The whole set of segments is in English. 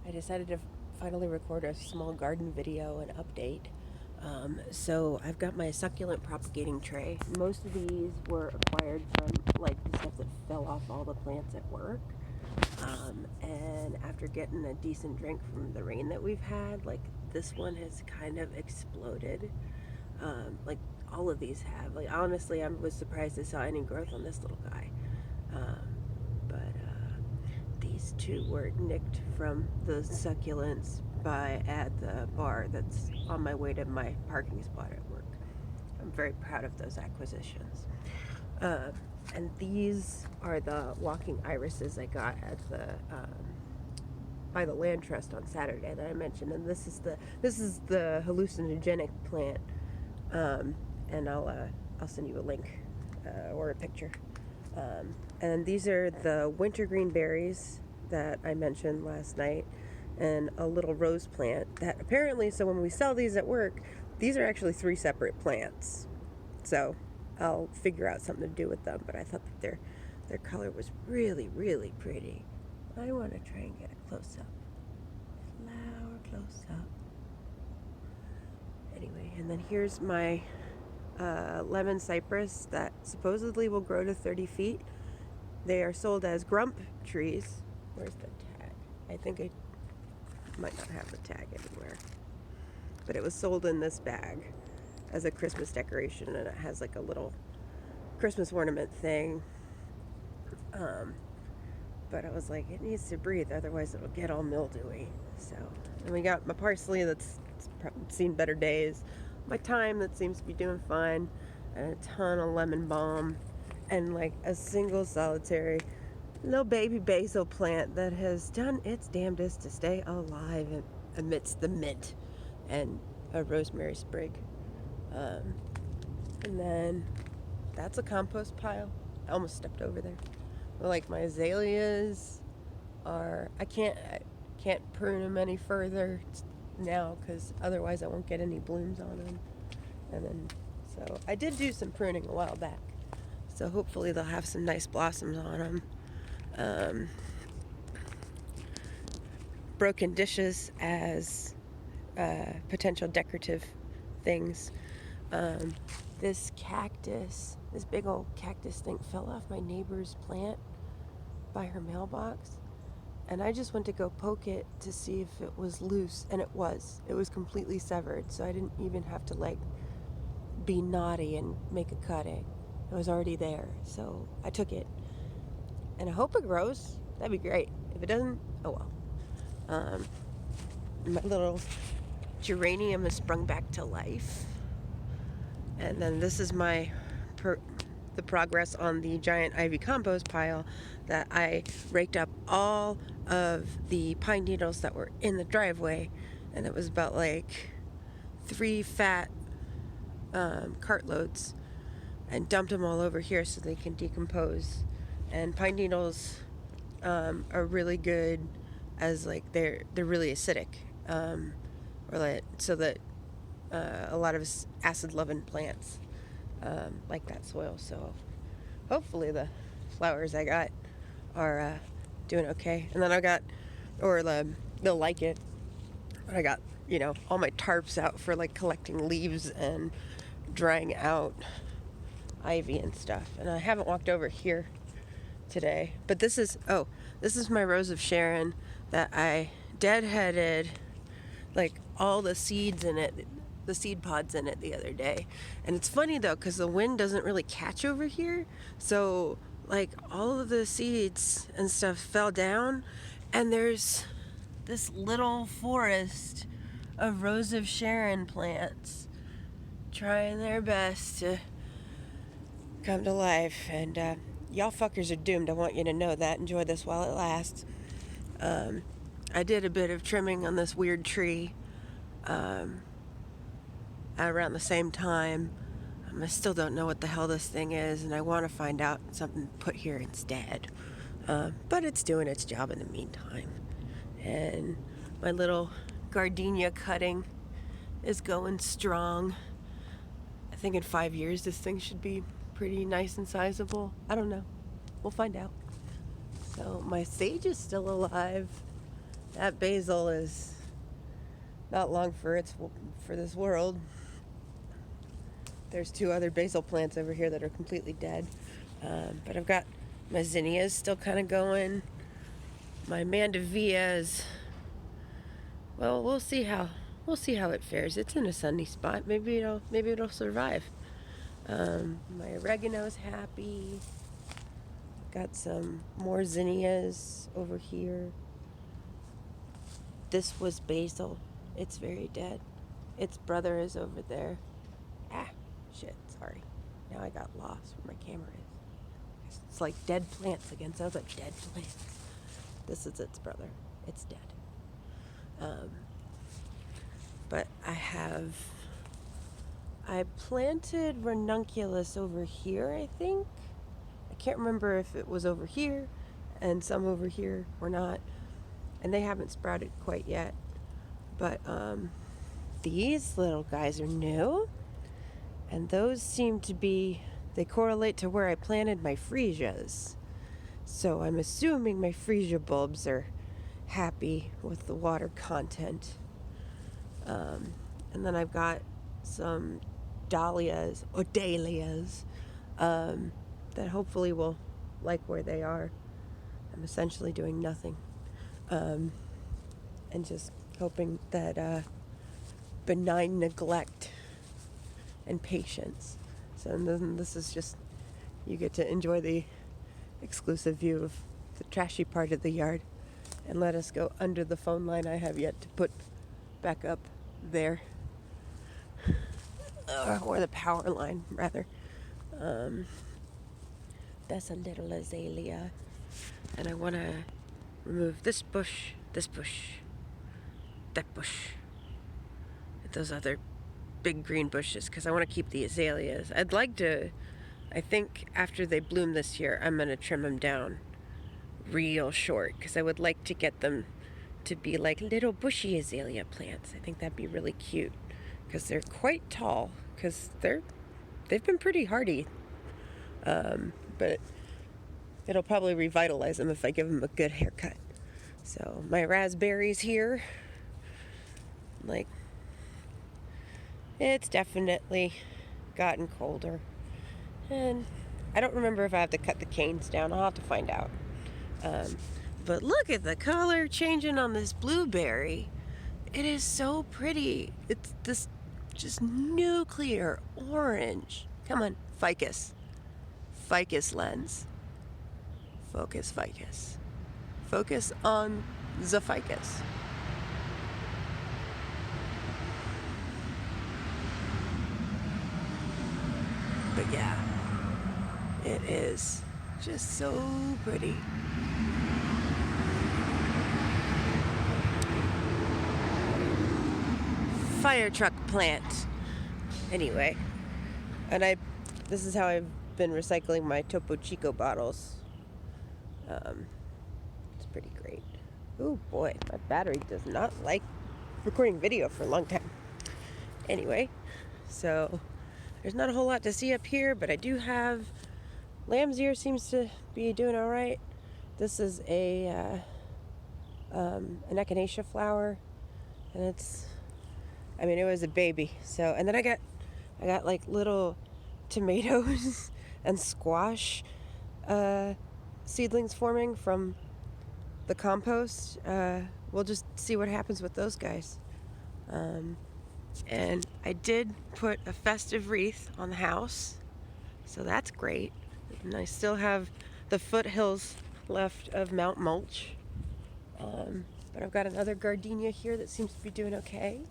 I decided to finally record a small garden video and update. So I've got my succulent propagating tray. Most of these were acquired from like the stuff that fell off all the plants at work. And after getting a decent drink from the rain that we've had, like this one has kind of exploded. Like all of these have. Like honestly, I was surprised I saw any growth on this little guy. But these two were nicked from the succulents at the bar that's on my way to my parking spot at work. I'm very proud of those acquisitions. Uh, and these are the walking irises I got at the by the land trust on Saturday that I mentioned. And this is the hallucinogenic plant. And I'll send you a link or a picture. And these are the wintergreen berries that I mentioned last night, and a little rose plant that apparently, so when we sell these at work, these are actually 3 separate plants. So I'll figure out something to do with them, but I thought that their color was really, really pretty. I want to try and get a close-up. Flower close-up. Anyway, and then here's my lemon cypress that supposedly will grow to 30 feet. They are sold as grump trees. Where's the tag? I think I might not have the tag anywhere. But it was sold in this bag as a Christmas decoration, and it has like a little Christmas ornament thing. But I was like, it needs to breathe, otherwise it'll get all mildewy. So, and we got my parsley that's seen better days, my thyme that seems to be doing fine, and a ton of lemon balm, and like a single solitary little baby basil plant that has done its damnedest to stay alive amidst the mint, and a rosemary sprig. And then that's a compost pile. I almost stepped over there. Like my azaleas I can't prune them any further now because otherwise I won't get any blooms on them. And then, so I did do some pruning a while back, so hopefully they'll have some nice blossoms on them. Broken dishes as potential decorative things. This big old cactus thing fell off my neighbor's plant by her mailbox, and I just went to go poke it to see if it was loose, and it was completely severed, so I didn't even have to like be naughty and make a cutting. It was already there, so I took it, and I hope it grows. That'd be great. If it doesn't, oh well. My little geranium has sprung back to life. And then this is the progress on the giant ivy compost pile that I raked up all of the pine needles that were in the driveway, and it was about like 3 fat cartloads, and dumped them all over here so they can decompose. And pine needles are really good as like they're really acidic, or like, so that a lot of acid-loving plants like that soil. So hopefully the flowers I got are doing okay. And then they'll like it. I got, all my tarps out for like collecting leaves and drying out ivy and stuff. And I haven't walked over here today, but this is my Rose of Sharon that I deadheaded like all the seeds in it, the seed pods in it the other day. And it's funny though, because the wind doesn't really catch over here, so like all of the seeds and stuff fell down, and there's this little forest of Rose of Sharon plants trying their best to come to life. And y'all fuckers are doomed. I want you to know that. Enjoy this while it lasts. I did a bit of trimming on this weird tree around the same time. I still don't know what the hell this thing is, and I want to find out something to put here instead. But it's doing its job in the meantime. And my little gardenia cutting is going strong. I think in 5 years this thing should be pretty nice and sizable. I don't know. We'll find out. So my sage is still alive. That basil is not long for this world. There's 2 other basil plants over here that are completely dead. But I've got my zinnias still kind of going. My mandevillas, well, we'll see how it fares. It's in a sunny spot. Maybe it'll survive. My oregano's happy. Got some more zinnias over here. This was basil. It's very dead. Its brother is over there. Ah, shit, sorry. Now I got lost where my camera is. It's like dead plants again. Sounds like dead plants. This is its brother. It's dead. But I planted ranunculus over here, I think. I can't remember if it was over here and some over here or not. And they haven't sprouted quite yet. But these little guys are new. And those seem to they correlate to where I planted my freesias. So I'm assuming my freesia bulbs are happy with the water content. And then I've got some dahlias that hopefully will like where they are. I'm essentially doing nothing. And just hoping that benign neglect and patience. So then this is just, you get to enjoy the exclusive view of the trashy part of the yard. And let us go under the phone line I have yet to put back up there. Or the power line, rather. That's a little azalea. And I want to remove this bush, that bush, those other big green bushes, because I want to keep the azaleas. I think after they bloom this year, I'm going to trim them down real short, because I would like to get them to be like little bushy azalea plants. I think that'd be really cute, because they're quite tall, because they've been pretty hardy. But it'll probably revitalize them if I give them a good haircut. So my raspberries here, like, it's definitely gotten colder. And I don't remember if I have to cut the canes down. I'll have to find out. But look at the color changing on this blueberry. It is so pretty. It's this just nuclear orange. Come on, ficus. Ficus lens. Focus ficus. Focus on the ficus. But yeah, it is just so pretty. Fire truck plant. Anyway, and this is how I've been recycling my Topo Chico bottles. It's pretty great. Oh boy, my battery does not like recording video for a long time. Anyway, so there's not a whole lot to see up here, but I do have lamb's ear seems to be doing all right. This is an echinacea flower, and it was a baby. So, and then I got like little tomatoes and squash seedlings forming from the compost. We'll just see what happens with those guys. And I did put a festive wreath on the house, so that's great. And I still have the foothills left of Mount Mulch. But I've got another gardenia here that seems to be doing okay.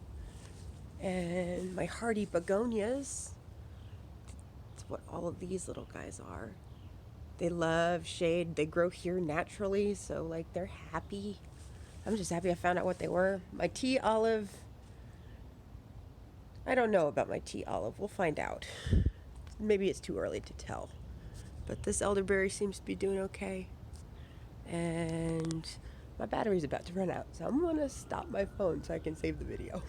And my hardy begonias. That's what all of these little guys are. They love shade. They grow here naturally, so like they're happy. I'm just happy I found out what they were. My tea olive. I don't know about my tea olive. We'll find out. Maybe it's too early to tell. But this elderberry seems to be doing okay. And my battery's about to run out, so I'm going to stop my phone so I can save the video.